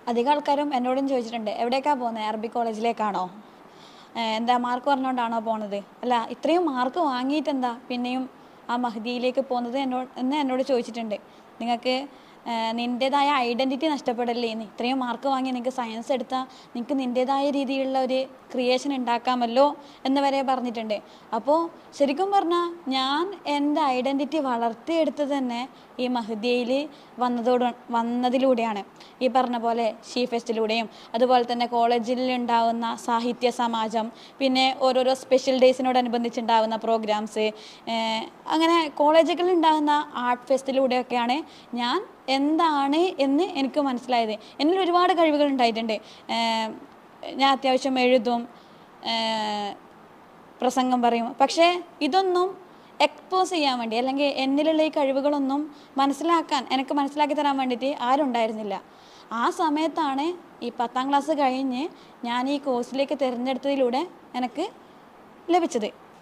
അധികം ആൾക്കാരും എന്നോടും ചോദിച്ചിട്ടുണ്ട്, എവിടേക്കാണ് പോകുന്നത്, അറബി കോളേജിലേക്കാണോ, എന്താ മാർക്ക് പറഞ്ഞുകൊണ്ടാണോ പോണത്, അല്ല ഇത്രയും മാർക്ക് വാങ്ങിയിട്ട് എന്താ പിന്നെയും ആ മഹദിയിലേക്ക് പോകുന്നത് എന്നോട് ചോദിച്ചിട്ടുണ്ട്. നിങ്ങൾക്ക് നിൻ്റേതായ ഐഡൻറ്റിറ്റി നഷ്ടപ്പെടല്ലേന്ന്, ഇത്രയും മാർക്ക് വാങ്ങി നിങ്ങൾക്ക് സയൻസ് എടുത്താൽ നിങ്ങൾക്ക് നിൻ്റേതായ രീതിയിലുള്ള ഒരു ക്രിയേഷൻ ഉണ്ടാക്കാമല്ലോ എന്ന് വരെ പറഞ്ഞിട്ടുണ്ട്. അപ്പോൾ ശരിക്കും പറഞ്ഞാൽ ഞാൻ എൻ്റെ ഐഡൻറ്റിറ്റി വളർത്തിയെടുത്തത് തന്നെ ഈ മഹദിയയിൽ വന്നതിലൂടെയാണ്. ഈ പറഞ്ഞ പോലെ ഷീ ഫെസ്റ്റിലൂടെയും അതുപോലെ തന്നെ കോളേജിൽ ഉണ്ടാകുന്ന സാഹിത്യ സമാജം, പിന്നെ ഓരോരോ സ്പെഷ്യൽ ഡേയ്സിനോടനുബന്ധിച്ചുണ്ടാകുന്ന പ്രോഗ്രാംസ്, അങ്ങനെ കോളേജുകളിൽ ഉണ്ടാകുന്ന ആർട്ട് ഫെസ്റ്റിലൂടെയൊക്കെയാണ് ഞാൻ എന്താണ് എന്ന് എനിക്ക് മനസ്സിലായത്. എന്നിൽ ഒരുപാട് കഴിവുകൾ ഉണ്ടായിട്ടുണ്ട്. ഞാൻ അത്യാവശ്യം എഴുതും, പ്രസംഗം പറയും. പക്ഷേ ഇതൊന്നും എക്സ്പോസ് ചെയ്യാൻ വേണ്ടി അല്ലെങ്കിൽ എന്നിലുള്ള ഈ കഴിവുകളൊന്നും എനിക്ക് മനസ്സിലാക്കി തരാൻ വേണ്ടിയിട്ട് ആരും ഉണ്ടായിരുന്നില്ല. ആ സമയത്താണ് ഈ 10ാം ക്ലാസ് കഴിഞ്ഞ് ഞാൻ ഈ കോഴ്സിലേക്ക് തിരഞ്ഞെടുത്തതിലൂടെ എനിക്ക് ലഭിച്ചത്.